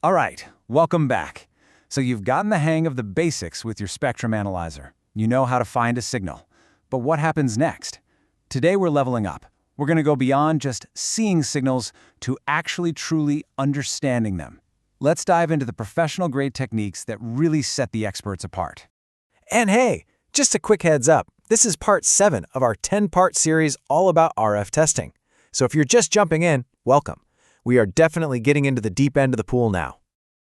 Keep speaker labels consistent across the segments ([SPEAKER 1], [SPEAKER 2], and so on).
[SPEAKER 1] All right, welcome back. So you've gotten the hang of the basics with your spectrum analyzer. You know how to find a signal. But what happens next? Today we're leveling up. We're going to go beyond just seeing signals to actually truly understanding them. Let's dive into the professional-grade techniques that really set the experts apart.
[SPEAKER 2] And hey, just a quick heads up. This is part 7 of our 10-part series all about RF testing. So if you're just jumping in, welcome. We are definitely getting into the deep end of the pool now.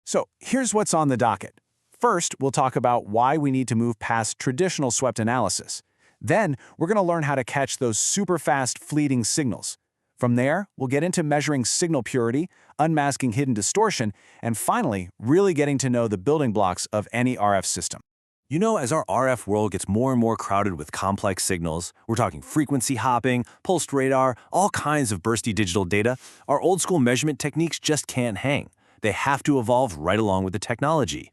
[SPEAKER 3] So here's what's on the docket. First, we'll talk about why we need to move past traditional swept analysis. Then, we're going to learn how to catch those super fast, fleeting signals. From there, we'll get into measuring signal purity, unmasking hidden distortion, and finally, really getting to know the building blocks of any RF system.
[SPEAKER 4] You know, as our RF world gets more and more crowded with complex signals, we're talking frequency hopping, pulsed radar, all kinds of bursty digital data, our old-school measurement techniques just can't hang. They have to evolve right along with the technology.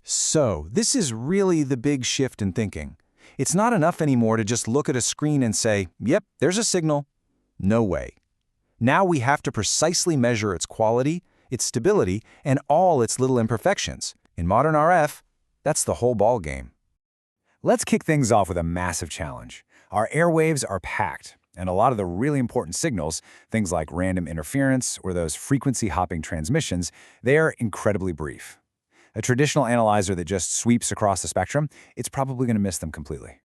[SPEAKER 1] So, this is really the big shift in thinking. It's not enough anymore to just look at a screen and say, yep, there's a signal. No way. Now we have to precisely measure its quality, its stability, and all its little imperfections. In modern RF, that's the whole ball game. Let's kick things off with a massive challenge. Our airwaves are packed, and a lot of the really important signals, things like random interference or those frequency-hopping transmissions, they are incredibly brief. A traditional analyzer that just sweeps across the spectrum, it's probably going to miss them completely.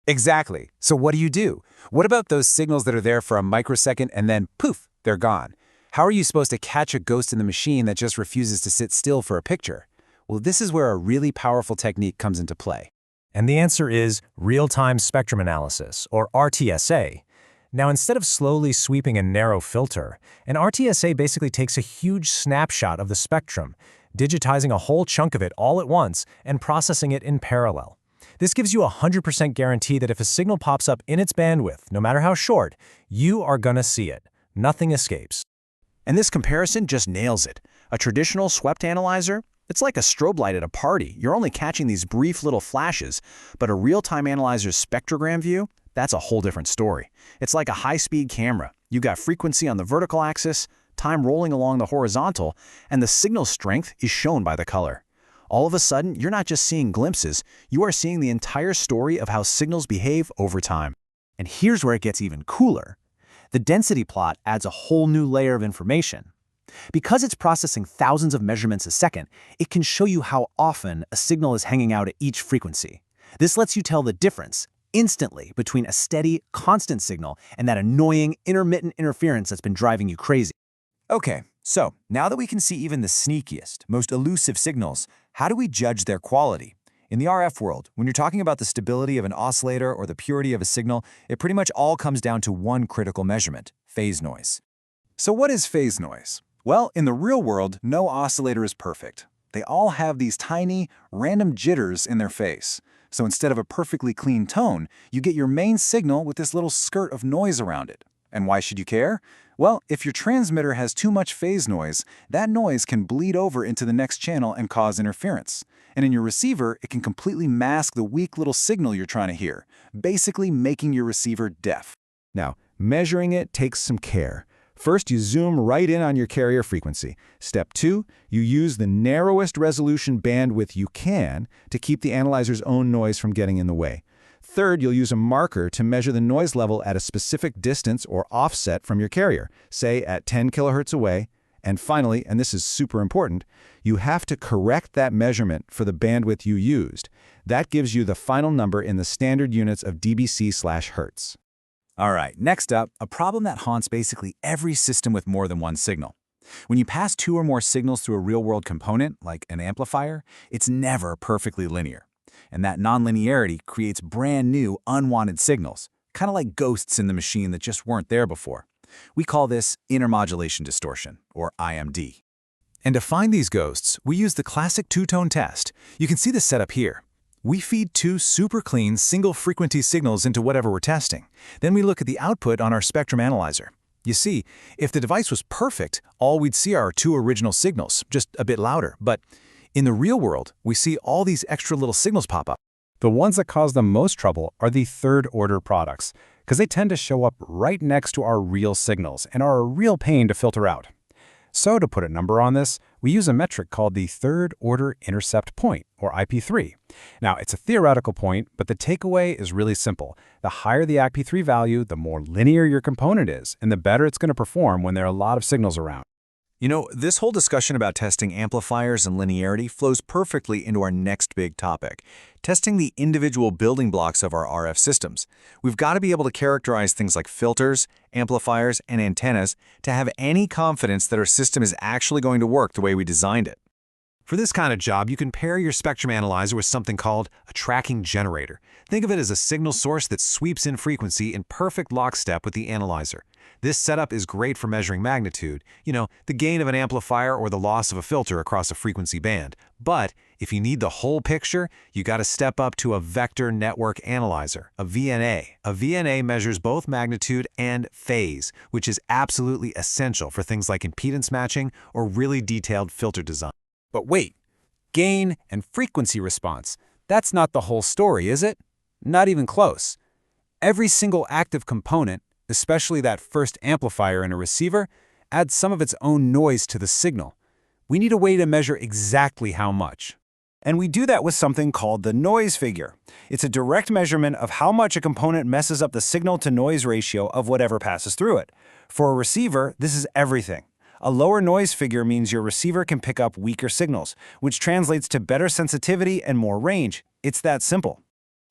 [SPEAKER 1] Exactly. So what do? What about those signals that are there for a microsecond and then, poof, they're gone? How are you supposed to catch a ghost in the machine that just refuses to sit still for a picture? Well, this is where a really powerful technique comes into play.
[SPEAKER 5] And the answer is real-time spectrum analysis, or RTSA. Now, instead of slowly sweeping a narrow filter, an RTSA basically takes a huge snapshot of the spectrum, digitizing a whole chunk of it all at once and processing it in parallel. This gives you a 100% guarantee that if a signal pops up in its bandwidth, no matter how short, you are gonna see it. Nothing escapes.
[SPEAKER 3] And this comparison just nails it. A traditional swept analyzer, it's like a strobe light at a party. You're only catching these brief little flashes, but a real-time analyzer's spectrogram view, that's a whole different story. It's like a high-speed camera. You got frequency on the vertical axis, time rolling along the horizontal, and the signal strength is shown by the color. All of a sudden, you're not just seeing glimpses, you are seeing the entire story of how signals behave over time. And here's where it gets even cooler. The density plot adds a whole new layer of information. Because it's processing thousands of measurements a second, it can show you how often a signal is hanging out at each frequency. This lets you tell the difference instantly between a steady, constant signal and that annoying, intermittent interference that's been driving you crazy.
[SPEAKER 1] Okay, so now that we can see even the sneakiest, most elusive signals, how do we judge their quality? In the RF world, when you're talking about the stability of an oscillator or the purity of a signal, it pretty much all comes down to one critical measurement: phase noise. So what is phase noise? Well, in the real world, no oscillator is perfect. They all have these tiny, random jitters in their phase. So instead of a perfectly clean tone, you get your main signal with this little skirt of noise around it. And why should you care? Well, if your transmitter has too much phase noise, that noise can bleed over into the next channel and cause interference. And in your receiver, it can completely mask the weak little signal you're trying to hear, basically making your receiver deaf. Now, measuring it takes some care. First, you zoom right in on your carrier frequency. Step 2, you use the narrowest resolution bandwidth you can to keep the analyzer's own noise from getting in the way. Third, you'll use a marker to measure the noise level at a specific distance or offset from your carrier, say at 10 kilohertz away. And finally, and this is super important, you have to correct that measurement for the bandwidth you used. That gives you the final number in the standard units of dBc/hertz. All right, next up, a problem that haunts basically every system with more than one signal. When you pass 2 or more signals through a real-world component, like an amplifier, it's never perfectly linear. And that nonlinearity creates brand new, unwanted signals, kind of like ghosts in the machine that just weren't there before. We call this intermodulation distortion, or IMD. And to find these ghosts, we use the classic two-tone test. You can see the setup here. We feed 2 super clean single-frequency signals into whatever we're testing. Then we look at the output on our spectrum analyzer. You see, if the device was perfect, all we'd see are our 2 original signals, just a bit louder. But in the real world, we see all these extra little signals pop up.
[SPEAKER 6] The ones that cause the most trouble are the third-order products, because they tend to show up right next to our real signals and are a real pain to filter out. So to put a number on this, We use a metric called the third order intercept point, or IP3. Now, it's a theoretical point, but the takeaway is really simple. The higher the IP3 value, the more linear your component is, and the better it's going to perform when there are a lot of signals around.
[SPEAKER 1] You know, this whole discussion about testing amplifiers and linearity flows perfectly into our next big topic, testing the individual building blocks of our RF systems. We've got to be able to characterize things like filters, amplifiers, and antennas to have any confidence that our system is actually going to work the way we designed it.
[SPEAKER 3] For this kind of job, you can pair your spectrum analyzer with something called a tracking generator. Think of it as a signal source that sweeps in frequency in perfect lockstep with the analyzer. This setup is great for measuring magnitude, the gain of an amplifier or the loss of a filter across a frequency band. But if you need the whole picture, you got to step up to a vector network analyzer, a VNA. A VNA measures both magnitude and phase, which is absolutely essential for things like impedance matching or really detailed filter design.
[SPEAKER 6] But wait, gain and frequency response. That's not the whole story, is it? Not even close. Every single active component, especially that first amplifier in a receiver, adds some of its own noise to the signal. We need a way to measure exactly how much.
[SPEAKER 1] And we do that with something called the noise figure. It's a direct measurement of how much a component messes up the signal-to-noise ratio of whatever passes through it. For a receiver, this is everything. A lower noise figure means your receiver can pick up weaker signals, which translates to better sensitivity and more range. It's that simple.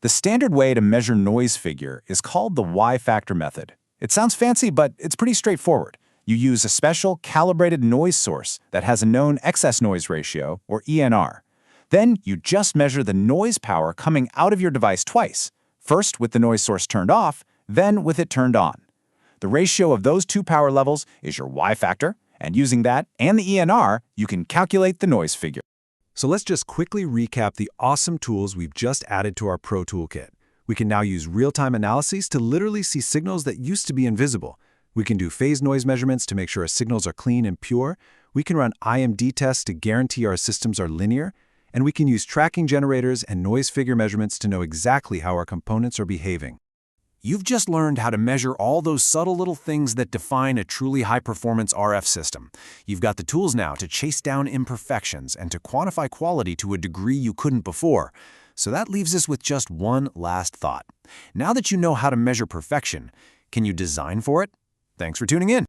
[SPEAKER 1] The standard way to measure noise figure is called the Y-factor method. It sounds fancy, but it's pretty straightforward. You use a special calibrated noise source that has a known excess noise ratio, or ENR. Then you just measure the noise power coming out of your device twice, first with the noise source turned off, then with it turned on. The ratio of those two power levels is your Y-factor, and using that and the ENR, you can calculate the noise figure.
[SPEAKER 3] So let's just quickly recap the awesome tools we've just added to our Pro Toolkit. We can now use real-time analyses to literally see signals that used to be invisible. We can do phase noise measurements to make sure our signals are clean and pure. We can run IMD tests to guarantee our systems are linear. And we can use tracking generators and noise figure measurements to know exactly how our components are behaving. You've just learned how to measure all those subtle little things that define a truly high-performance RF system. You've got the tools now to chase down imperfections and to quantify quality to a degree you couldn't before. So that leaves us with just one last thought. Now that you know how to measure perfection, can you design for it? Thanks for tuning in.